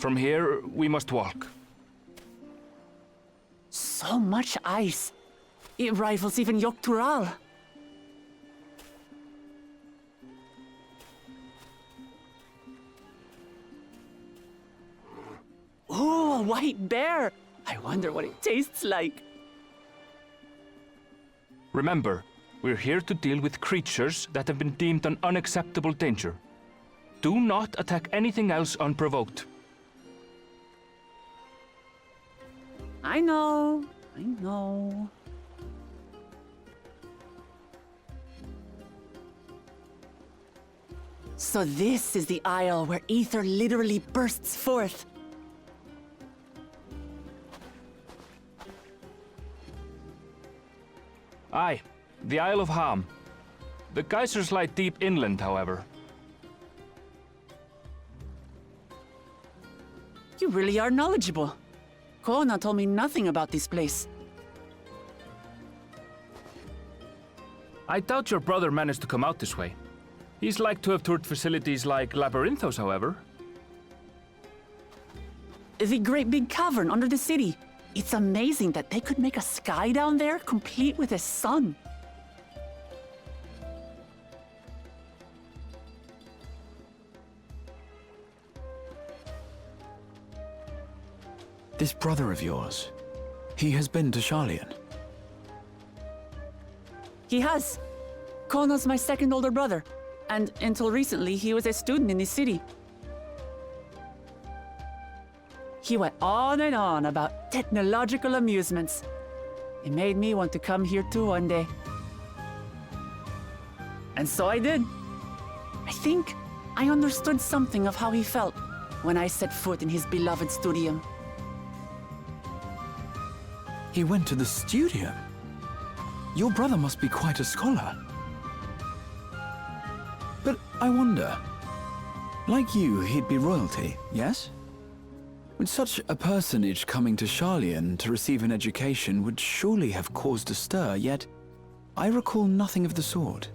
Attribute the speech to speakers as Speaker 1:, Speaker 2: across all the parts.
Speaker 1: From here, we must walk.
Speaker 2: So much ice. It rivals even Yogg-Tural. Ooh, a white bear! I wonder what it tastes like.
Speaker 1: Remember, we're here to deal with creatures that have been deemed an unacceptable danger. Do not attack anything else unprovoked.
Speaker 2: I know. I know. So this is the isle where ether literally bursts forth.
Speaker 1: Aye, the Isle of Ham. The geysers lie deep inland, however.
Speaker 2: You really are knowledgeable. Kona told me nothing about this place.
Speaker 1: I doubt your brother managed to come out this way. He's like to have toured facilities like Labyrinthos, however.
Speaker 2: The great big cavern under the city. It's amazing that they could make a sky down there complete with a sun.
Speaker 3: This brother of yours, he has been to Sharlayan.
Speaker 2: He has. Kona's my second older brother, and until recently he was a student in this city. He went on and on about technological amusements. It made me want to come here too one day. And so I did. I think I understood something of how he felt when I set foot in his beloved studium.
Speaker 3: He went to the studium? Your brother must be quite a scholar. But I wonder, like you, he'd be royalty, yes? With such a personage coming to Sharlayan to receive an education would surely have caused a stir, yet I recall nothing of the sort.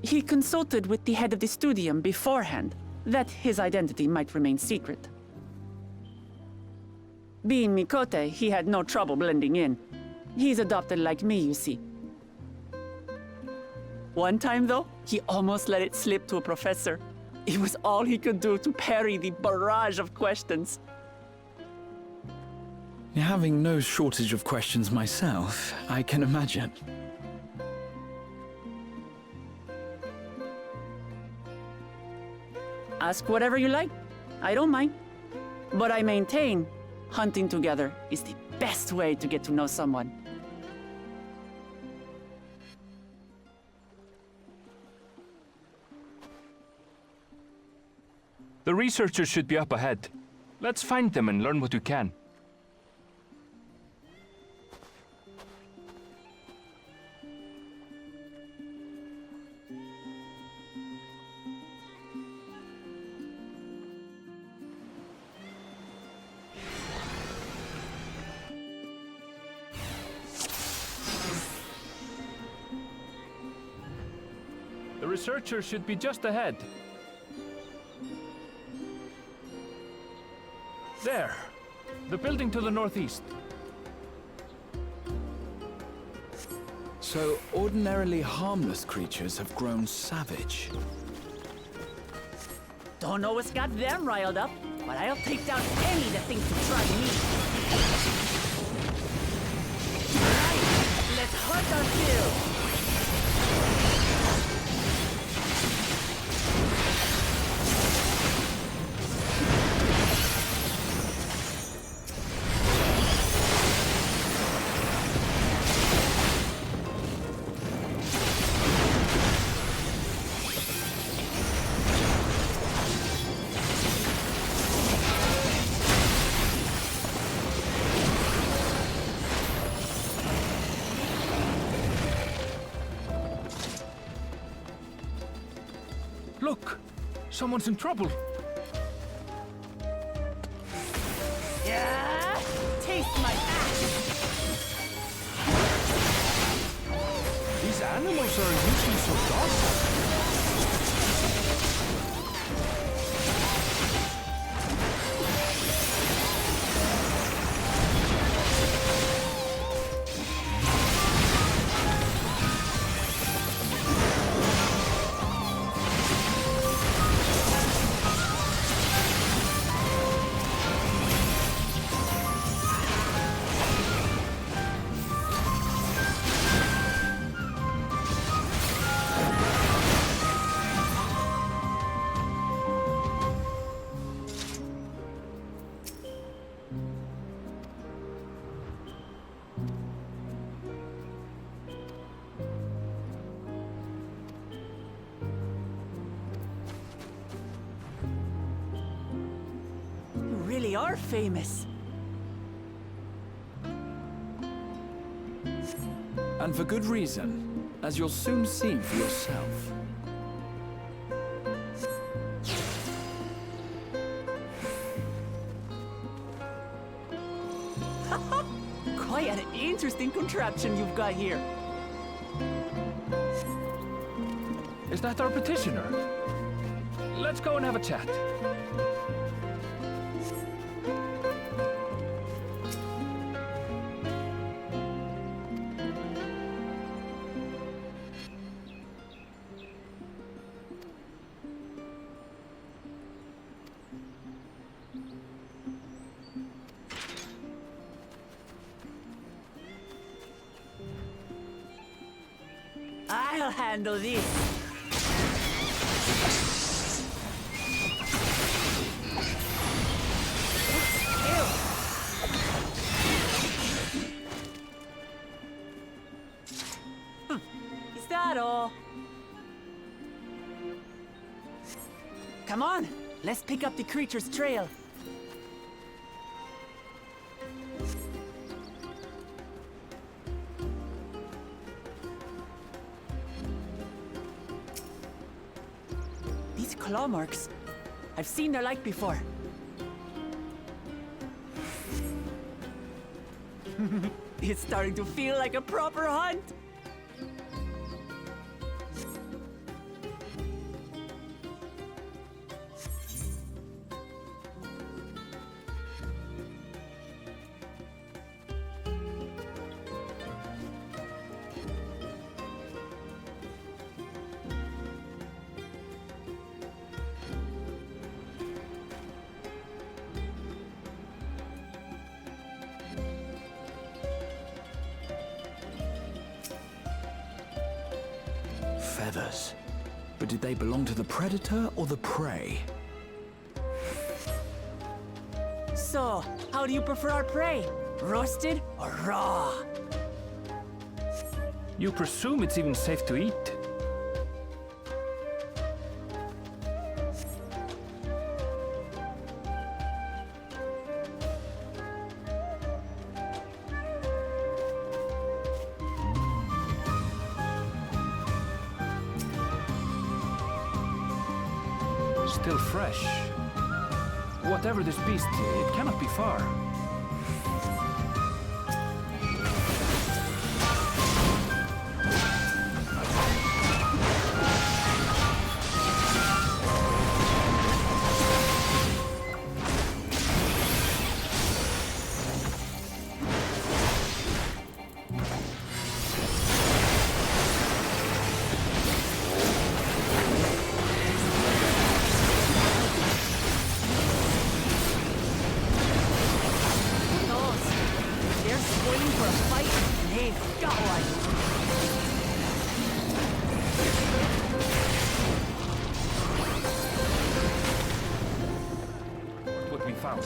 Speaker 2: He consulted with the head of the studium beforehand, that his identity might remain secret. Being Mikote, he had no trouble blending in. He's adopted like me, you see. One time, though, he almost let it slip to a professor. It was all he could do to parry the barrage of questions.
Speaker 3: Having no shortage of questions myself, I can imagine.
Speaker 2: Ask whatever you like. I don't mind. But I maintain, hunting together is the best way to get to know someone.
Speaker 1: The researchers should be up ahead. Let's find them and learn what we can. The researchers should be just ahead. There. The building to the northeast.
Speaker 3: So ordinarily harmless creatures have grown savage.
Speaker 2: Don't know what's got them riled up, but I'll take down any that thinks to try me. Right, let's hunt our fill.
Speaker 1: Look! Someone's in trouble!
Speaker 2: Yeah! Taste my axe!
Speaker 1: These animals are usually so docile.
Speaker 2: are famous.
Speaker 3: And for good reason, as you'll soon see for yourself.
Speaker 2: Quite an interesting contraption you've got here.
Speaker 1: Is that our petitioner? Let's go and have a chat.
Speaker 2: I'll handle this. Is that all? Come on, let's pick up the creature's trail. These claw marks, I've seen their like before. It's starting to feel like a proper hunt.
Speaker 3: Feathers. But did they belong to the predator or the prey?
Speaker 2: So, how do you prefer our prey? Roasted or raw?
Speaker 1: You presume it's even safe to eat? Still fresh. Whatever this beast, it cannot be far.
Speaker 2: Waiting for a fight, and they've got one.
Speaker 1: What we found.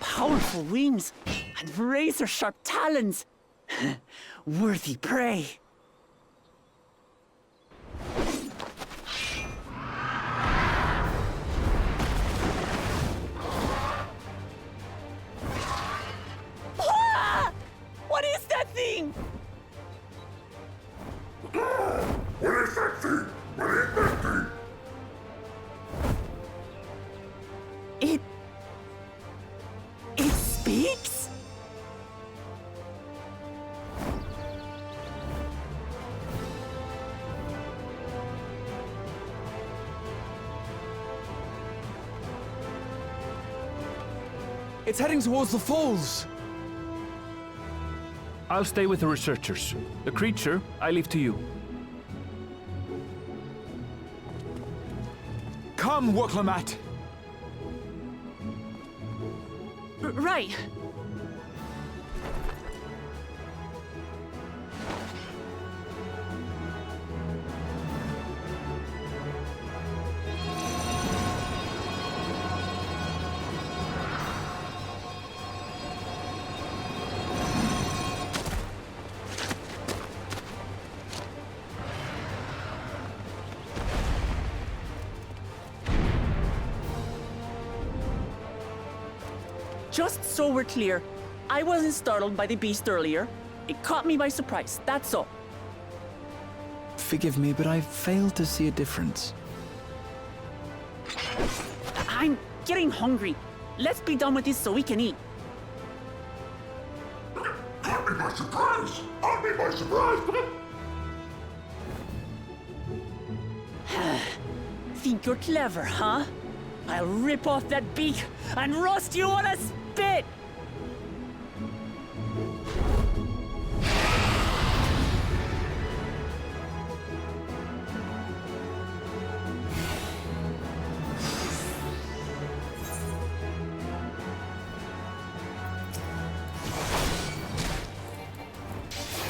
Speaker 2: Powerful wings and razor-sharp talons. Worthy prey. Ah! What is that thing?
Speaker 4: What is that thing? What is that thing?
Speaker 2: It speaks?
Speaker 3: It's heading towards the falls!
Speaker 1: I'll stay with the researchers. The creature, I leave to you.
Speaker 3: Come, Woklamat!
Speaker 2: Right. Just so we're clear, I wasn't startled by the beast earlier. It caught me by surprise, that's all.
Speaker 3: Forgive me, but I failed to see a difference.
Speaker 2: I'm getting hungry. Let's be done with this so we can eat.
Speaker 4: Caught me by surprise! Caught me by surprise!
Speaker 2: Think you're clever, huh? I'll rip off that beak and roast you on a spit!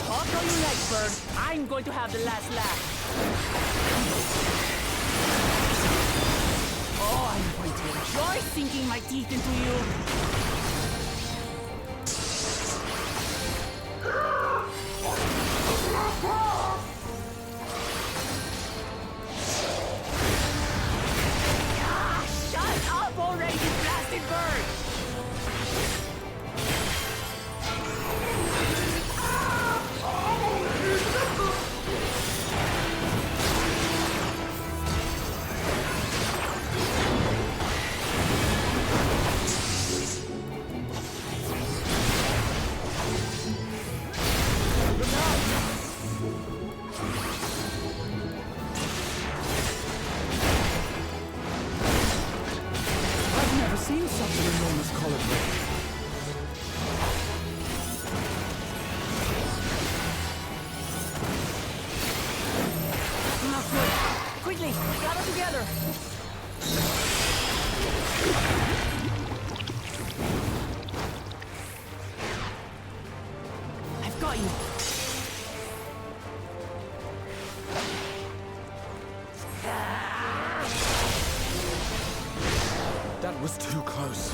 Speaker 2: Talk all you like, bird. I'm going to have the last laugh. Oh, I'm going to enjoy sinking my teeth into you. Ah, shut up already, you blasted bird!
Speaker 3: I've never seen such an enormous colibri.
Speaker 2: Not good. Quickly, gather together. I've got you.
Speaker 3: That was too close.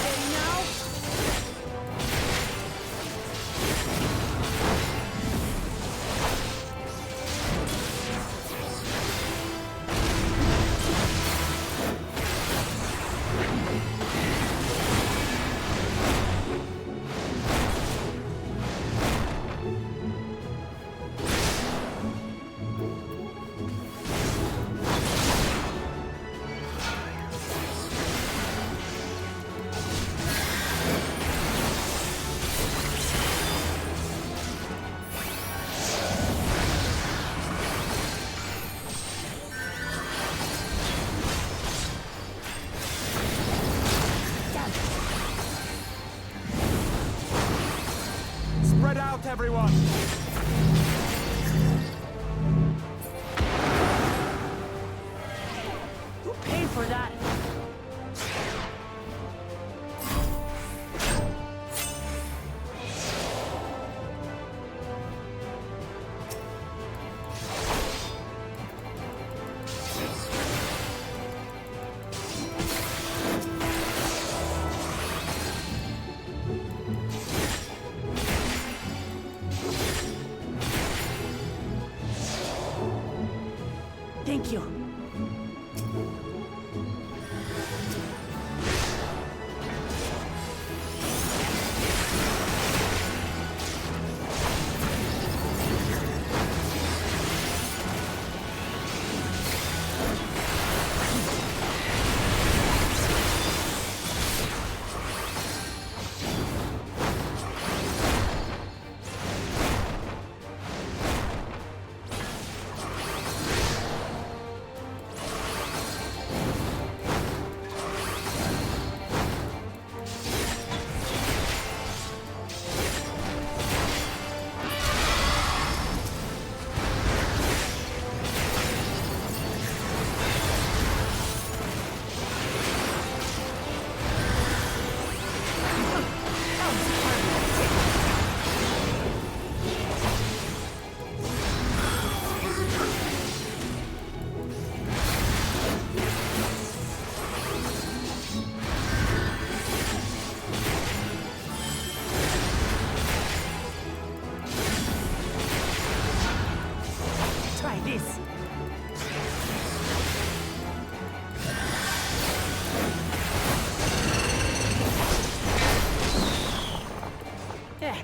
Speaker 2: Ready now?
Speaker 3: Spread out, everyone!
Speaker 2: You paid for that. Thank you.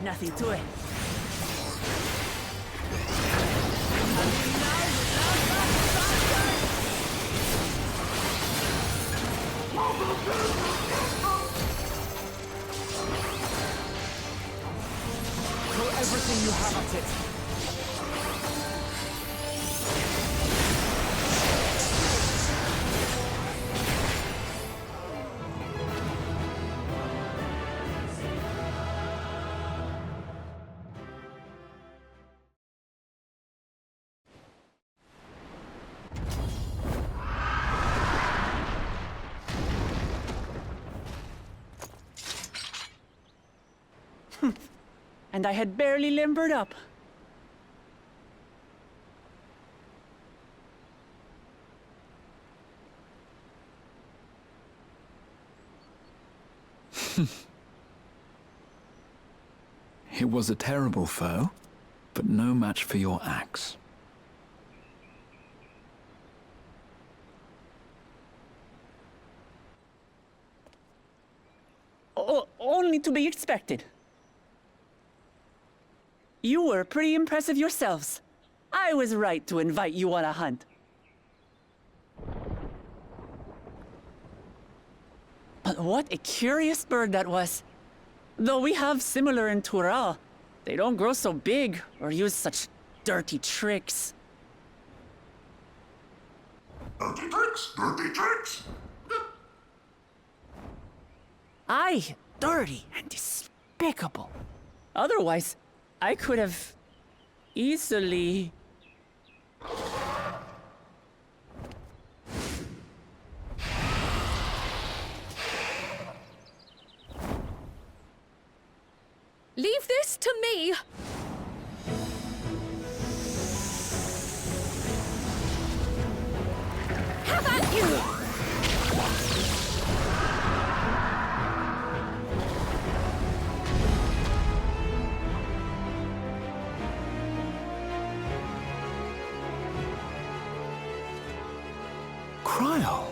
Speaker 2: Nothing to it.
Speaker 1: Throw everything you have at it.
Speaker 2: And I had barely limbered up.
Speaker 3: It was a terrible foe, but no match for your axe.
Speaker 2: Only to be expected. You were pretty impressive yourselves. I was right to invite you on a hunt. But what a curious bird that was. Though we have similar in Tural, they don't grow so big or use such dirty tricks.
Speaker 4: Dirty tricks? Dirty tricks?
Speaker 2: Aye, dirty and despicable. Otherwise, I could have easily...
Speaker 5: Leave this to me! Have at you!
Speaker 3: Cryle!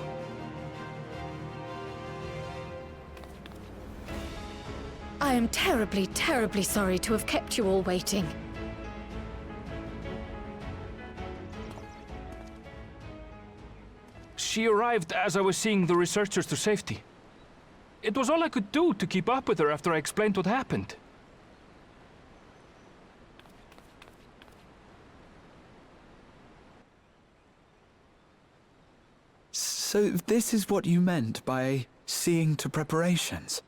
Speaker 5: I am terribly, terribly sorry to have kept you all waiting.
Speaker 1: She arrived as I was seeing the researchers to safety. It was all I could do to keep up with her after I explained what happened.
Speaker 3: So this is what you meant by seeing to preparations?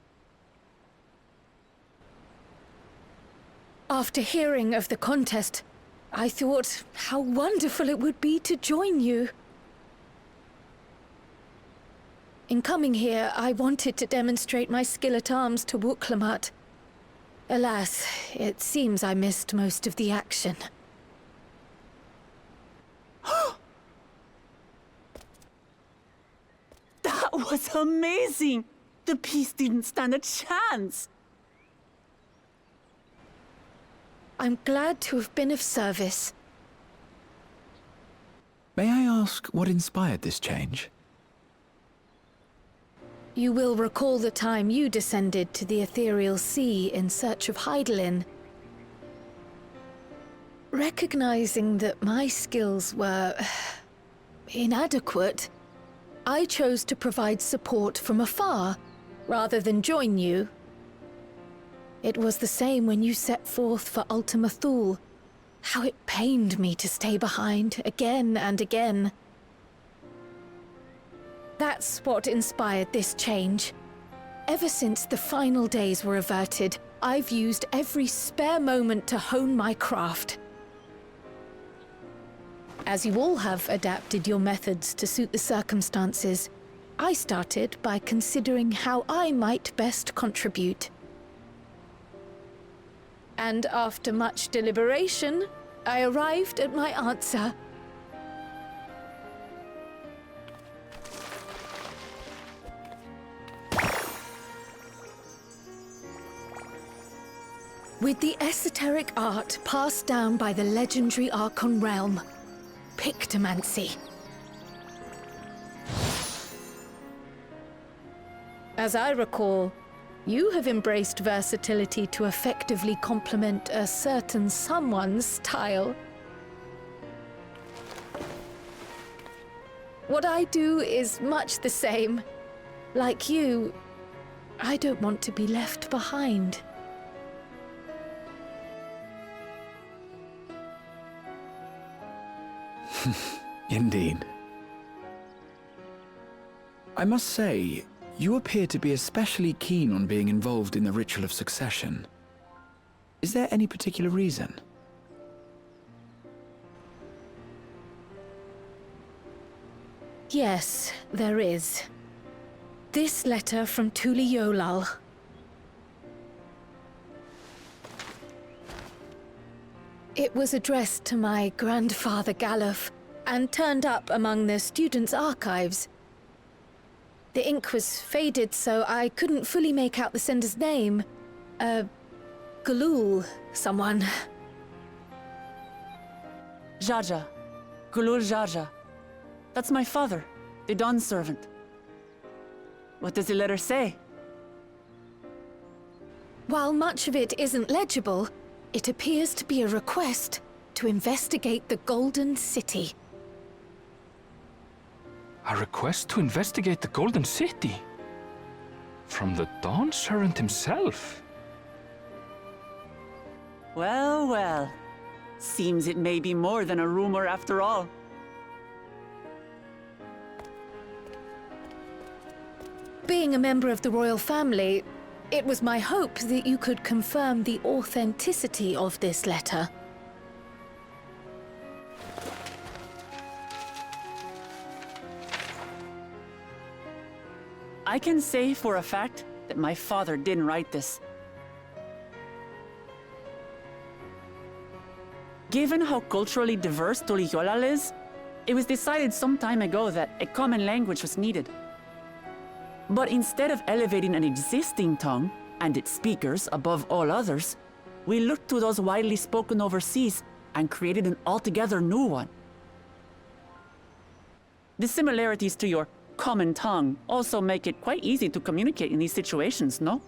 Speaker 5: After hearing of the contest, I thought how wonderful it would be to join you. In coming here, I wanted to demonstrate my skill at arms to Wuklamut. Alas, it seems I missed most of the action.
Speaker 2: That was amazing! The piece didn't stand a chance!
Speaker 5: I'm glad to have been of service.
Speaker 3: May I ask what inspired this change?
Speaker 5: You will recall the time you descended to the ethereal sea in search of Hydaelyn. Recognizing that my skills were inadequate, I chose to provide support from afar, rather than join you. It was the same when you set forth for Ultima Thule. How it pained me to stay behind, again and again. That's what inspired this change. Ever since the final days were averted, I've used every spare moment to hone my craft. As you all have adapted your methods to suit the circumstances, I started by considering how I might best contribute. And after much deliberation, I arrived at my answer. With the esoteric art passed down by the legendary Archon realm, Pictomancy. As I recall, You have embraced versatility to effectively complement a certain someone's style. What I do is much the same. Like you, I don't want to be left behind.
Speaker 3: Indeed. I must say, you appear to be especially keen on being involved in the ritual of succession. Is there any particular reason?
Speaker 5: Yes, there is. This letter from Tuli Yolal. It was addressed to my grandfather Galuf and turned up among the students' archives. The ink was faded, so I couldn't fully make out the sender's name. Galul, someone.
Speaker 2: Jaja. Gulul Jaja. That's my father, the Dawn servant. What does the letter say?
Speaker 5: While much of it isn't legible, it appears to be a request to investigate the Golden City.
Speaker 1: A request to investigate the Golden City? From the Dawn Servant himself?
Speaker 2: Well, well. Seems it may be more than a rumor after all.
Speaker 5: Being a member of the royal family, it was my hope that you could confirm the authenticity of this letter.
Speaker 2: I can say for a fact that my father didn't write this. Given how culturally diverse Tuli Yolal is, it was decided some time ago that a common language was needed. But instead of elevating an existing tongue and its speakers above all others, we looked to those widely spoken overseas and created an altogether new one. The similarities to your common tongue also make it quite easy to communicate in these situations, no?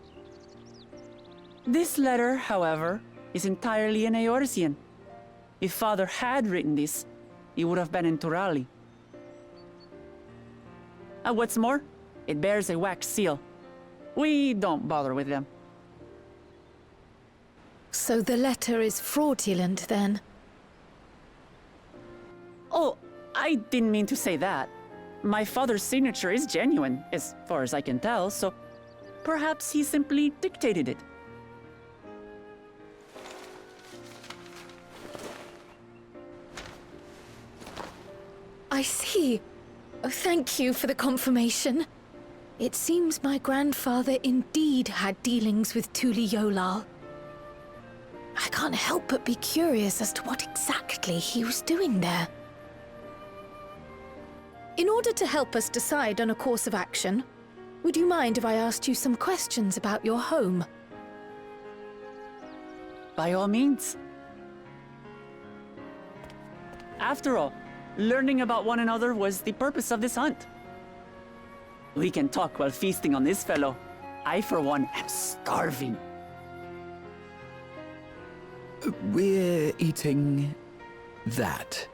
Speaker 2: This letter, however, is entirely in Eorzean. If Father had written this, it would have been in Turali. And what's more, it bears a wax seal. We don't bother with them.
Speaker 5: So the letter is fraudulent, then?
Speaker 2: Oh, I didn't mean to say that. My father's signature is genuine, as far as I can tell, so perhaps he simply dictated it.
Speaker 5: I see. Oh, thank you for the confirmation. It seems my grandfather indeed had dealings with Tuli Yolal. I can't help but be curious as to what exactly he was doing there. In order to help us decide on a course of action, would you mind if I asked you some questions about your home?
Speaker 2: By all means. After all, learning about one another was the purpose of this hunt. We can talk while feasting on this fellow. I, for one, am starving.
Speaker 3: We're eating that.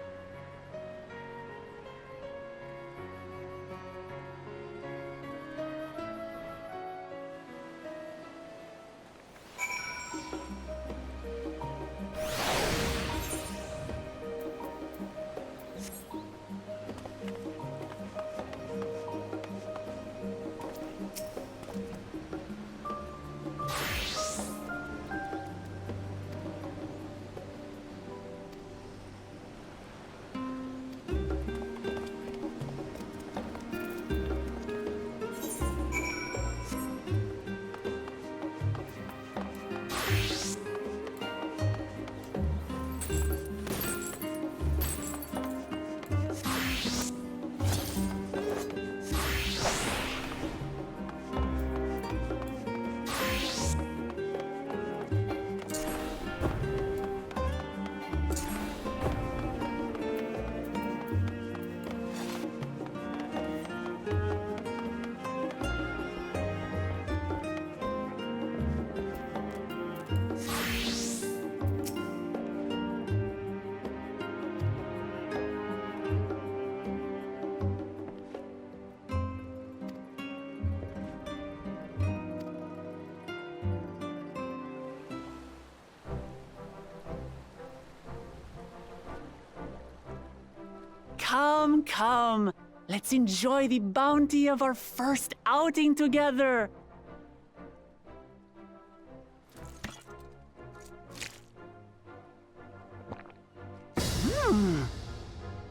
Speaker 2: come, come. Let's enjoy the bounty of our first outing together.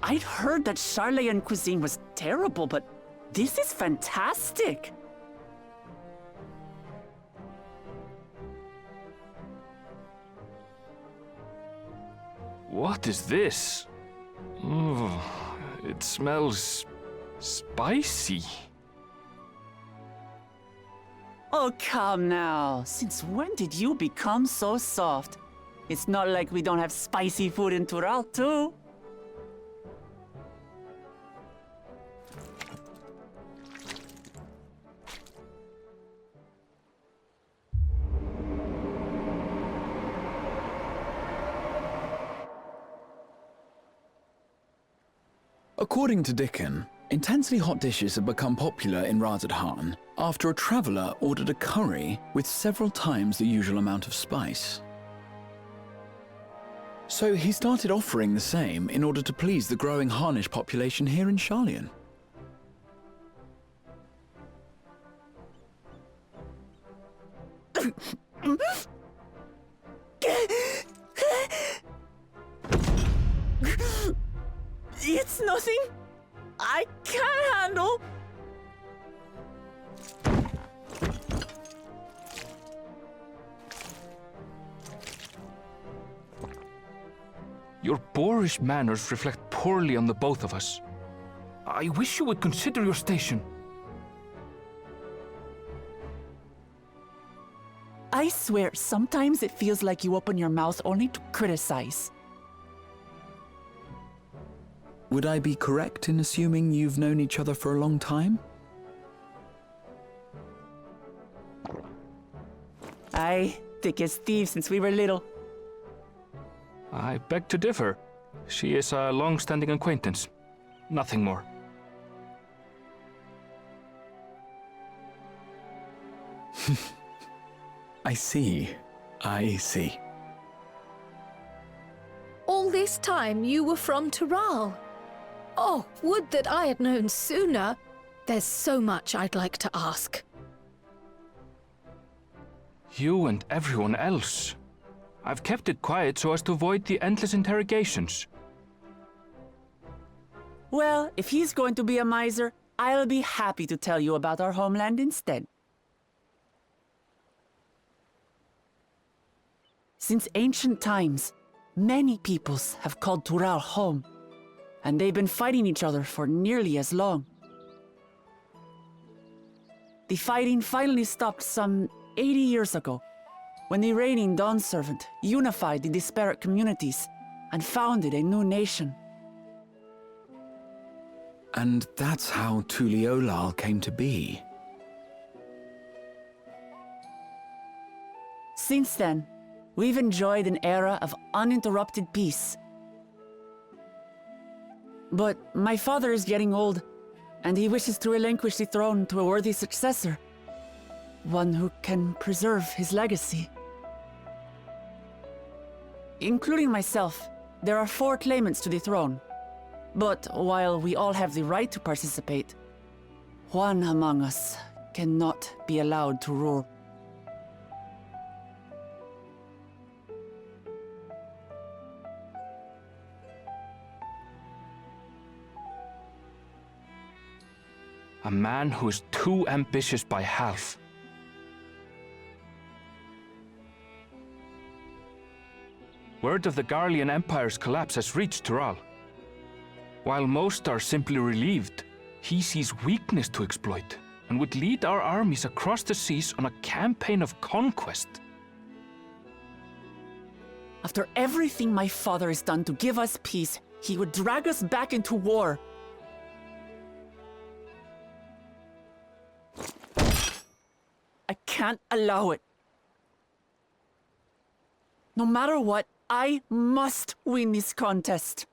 Speaker 2: I'd heard that Charlean cuisine was terrible, but this is fantastic.
Speaker 1: What is this? Oh, it smells spicy.
Speaker 2: Oh, come now. Since when did you become so soft? It's not like we don't have spicy food in Tural, too.
Speaker 3: According to Dickon, intensely hot dishes have become popular in Razadhan after a traveller ordered a curry with several times the usual amount of spice. So he started offering the same in order to please the growing Harnish population here in Charlean.
Speaker 2: It's nothing I can't handle.
Speaker 1: Your boorish manners reflect poorly on the both of us. I wish you would consider your station.
Speaker 2: I swear, sometimes it feels like you open your mouth only to criticize.
Speaker 3: Would I be correct in assuming you've known each other for a long time?
Speaker 2: Aye, thick as thieves since we were little.
Speaker 1: I beg to differ. She is a long-standing acquaintance. Nothing more.
Speaker 3: I see. I see.
Speaker 5: All this time you were from Tural. Oh, would that I had known sooner. There's so much I'd like to ask.
Speaker 1: You and everyone else. I've kept it quiet so as to avoid the endless interrogations.
Speaker 2: Well, if he's going to be a miser, I'll be happy to tell you about our homeland instead. Since ancient times, many peoples have called Tural home, and they've been fighting each other for nearly as long. The fighting finally stopped some 80 years ago, when the reigning Dawn Servant unified the disparate communities and founded a new nation.
Speaker 3: And that's how Tuliolal came to be.
Speaker 2: Since then, we've enjoyed an era of uninterrupted peace. But my father is getting old, and he wishes to relinquish the throne to a worthy successor. One who can preserve his legacy. Including myself, there are 4 claimants to the throne. But while we all have the right to participate, one among us cannot be allowed to rule.
Speaker 1: A man who is too ambitious by half. Word of the Garlean Empire's collapse has reached Tural. While most are simply relieved, he sees weakness to exploit and would lead our armies across the seas on a campaign of conquest.
Speaker 2: After everything my father has done to give us peace, he would drag us back into war. I can't allow it. No matter what, I must win this contest.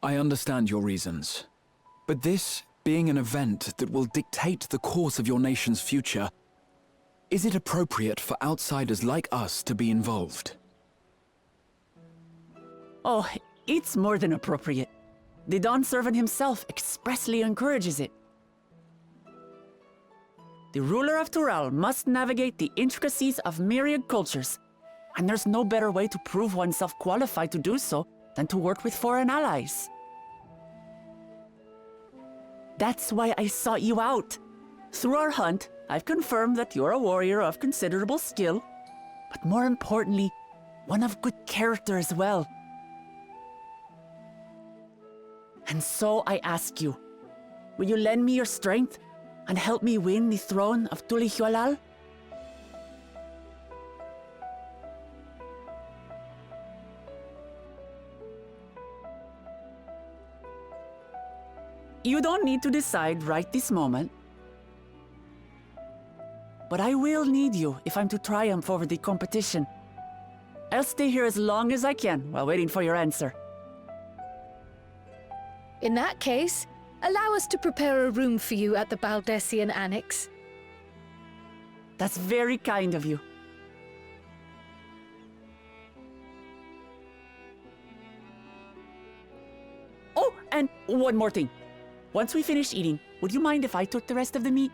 Speaker 3: I understand your reasons. But this being an event that will dictate the course of your nation's future, Is it appropriate for outsiders like us to be involved?
Speaker 2: Oh, it's more than appropriate. The Dawn Servant himself expressly encourages it. The ruler of Tural must navigate the intricacies of myriad cultures, and there's no better way to prove oneself qualified to do so than to work with foreign allies. That's why I sought you out. Through our hunt, I've confirmed that you're a warrior of considerable skill, but more importantly, one of good character as well. And so I ask you, will you lend me your strength and help me win the throne of Tulihualal? You don't need to decide right this moment. But I will need you if I'm to triumph over the competition. I'll stay here as long as I can while waiting for your answer.
Speaker 5: In that case, allow us to prepare a room for you at the Baldessian Annex.
Speaker 2: That's very kind of you. Oh, and one more thing. Once we finish eating, would you mind if I took the rest of the meat?